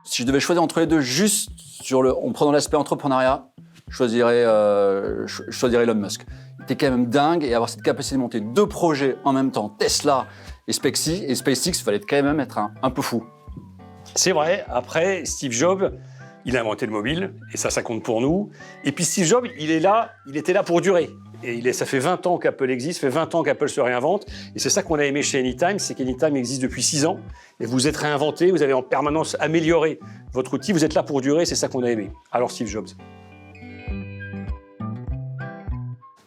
Si je devais choisir entre les deux, juste en prenant l'aspect entrepreneuriat, je choisirais Elon Musk. Il était quand même dingue et avoir cette capacité de monter 2 projets en même temps, Tesla et SpaceX, il fallait quand même être un peu fou. C'est vrai, après, Steve Jobs, il a inventé le mobile, et ça compte pour nous. Et puis Steve Jobs, il était là pour durer. Et ça fait 20 ans qu'Apple existe, ça fait 20 ans qu'Apple se réinvente. Et c'est ça qu'on a aimé chez Anytime, c'est qu'Anytime existe depuis 6 ans. Et vous êtes réinventé, vous avez en permanence amélioré votre outil, vous êtes là pour durer, c'est ça qu'on a aimé. Alors Steve Jobs.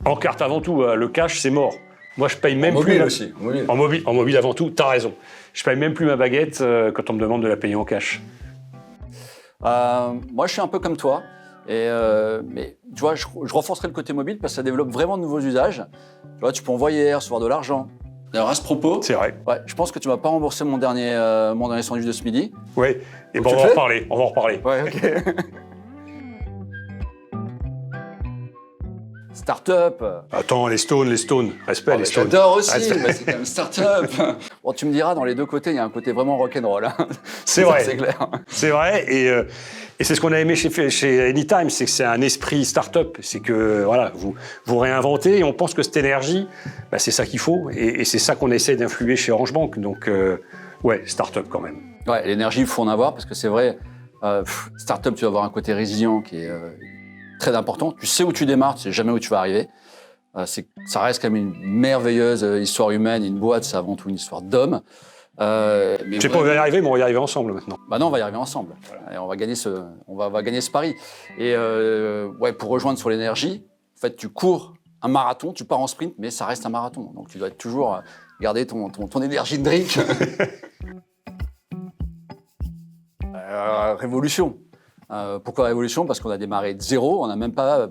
En carte avant tout, le cash, c'est mort. Moi, je paye même plus. Aussi. En mobile avant tout, t'as raison. Je paye même plus ma baguette quand on me demande de la payer en cash. Moi, je suis un peu comme toi. Mais tu vois, je renforcerai le côté mobile parce que ça développe vraiment de nouveaux usages. Tu vois, tu peux envoyer et recevoir de l'argent. D'ailleurs, à ce propos, c'est vrai. Ouais, je pense que tu m'as pas remboursé mon dernier sandwich de ce midi. Oui, et bon, on va en reparler. Ouais, ok. Start-up. Attends, les Stones, respect les Stones. J'adore aussi, mais c'est quand même start-up. Bon, tu me diras, dans les deux côtés, il y a un côté vraiment rock'n'roll. Hein. C'est vrai. C'est clair. C'est vrai, et c'est ce qu'on a aimé chez Anytime, c'est que c'est un esprit start-up. C'est que, voilà, vous réinventez, et on pense que cette énergie, bah, c'est ça qu'il faut, et c'est ça qu'on essaie d'influer chez Orange Bank. Donc, ouais, start-up quand même. Ouais, l'énergie, il faut en avoir, parce que c'est vrai, start-up, tu vas avoir un côté résilient qui est très important. Tu sais où tu démarres, tu sais jamais où tu vas arriver. Ça reste quand même une merveilleuse histoire humaine. Une boîte, c'est avant tout une histoire d'hommes. Je sais pas où on va y arriver, mais on va y arriver ensemble maintenant. Bah non, on va y arriver ensemble. Voilà. Et on va gagner ce pari. Et ouais, pour rejoindre sur l'énergie, en fait, tu cours un marathon, tu pars en sprint, mais ça reste un marathon. Donc tu dois toujours garder ton énergie de drink. Révolution. Pourquoi révolution? Parce qu'on a démarré de zéro, on n'a même pas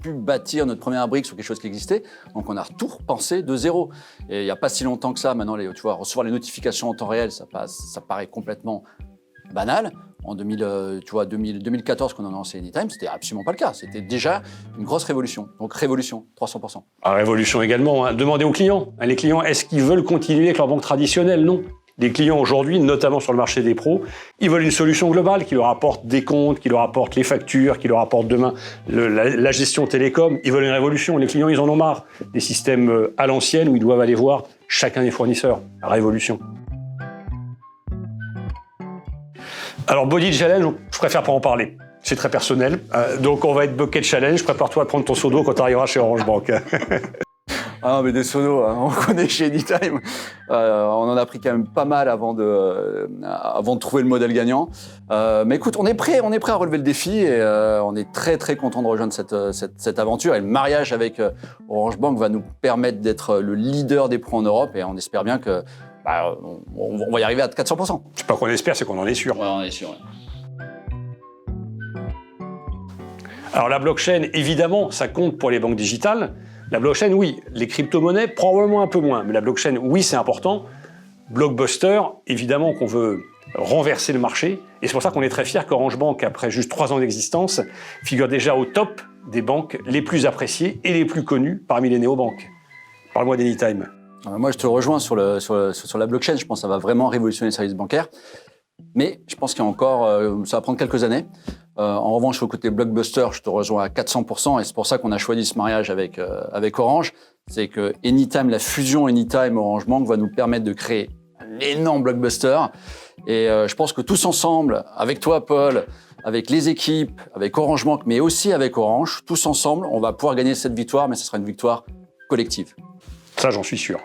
pu bâtir notre première brique sur quelque chose qui existait, donc on a tout repensé de zéro. Et il n'y a pas si longtemps que ça, maintenant, tu vois, recevoir les notifications en temps réel, ça paraît complètement banal. En 2014, quand on a lancé Anytime, c'était absolument pas le cas. C'était déjà une grosse révolution. Donc révolution, 300%. Ah, révolution également. Hein. Demandez aux clients. Les clients, est-ce qu'ils veulent continuer avec leur banque traditionnelle? Non. Les clients aujourd'hui, notamment sur le marché des pros, ils veulent une solution globale qui leur apporte des comptes, qui leur apporte les factures, qui leur apporte demain la gestion télécom. Ils veulent une révolution. Les clients, ils en ont marre des systèmes à l'ancienne où ils doivent aller voir chacun des fournisseurs. Révolution. Alors, Body Challenge, je préfère pas en parler. C'est très personnel. Donc, on va être Bucket Challenge. Prépare-toi à prendre ton seau d'eau quand tu arriveras chez Orange Bank. Ah, mais des sonos, hein, on connaît chez Anytime. On en a pris quand même pas mal avant de trouver le modèle gagnant. Mais écoute, on est prêt à relever le défi et on est très très content de rejoindre cette aventure. Et le mariage avec Orange Bank va nous permettre d'être le leader des pros en Europe et on espère bien que on va y arriver à 400%. C'est pas qu'on espère, c'est qu'on en est sûr. Ouais, on est sûr. Ouais. Alors la blockchain, évidemment, ça compte pour les banques digitales. La blockchain, oui. Les crypto-monnaies, probablement un peu moins. Mais la blockchain, oui, c'est important. Blockbuster, évidemment qu'on veut renverser le marché. Et c'est pour ça qu'on est très fiers qu'Orange Bank, après juste 3 ans d'existence, figure déjà au top des banques les plus appréciées et les plus connues parmi les néobanques. Parle-moi d'Anytime. Moi, je te rejoins sur la blockchain. Je pense que ça va vraiment révolutionner les services bancaires. Mais je pense qu'il y a encore, ça va prendre quelques années. En revanche, sur le côté blockbuster, je te rejoins à 400%. Et c'est pour ça qu'on a choisi ce mariage avec Orange. C'est que Anytime, la fusion Anytime Orange Bank va nous permettre de créer un énorme blockbuster. Et je pense que tous ensemble, avec toi, Paul, avec les équipes, avec Orange Bank, mais aussi avec Orange, tous ensemble, on va pouvoir gagner cette victoire, mais ce sera une victoire collective. Ça, j'en suis sûr.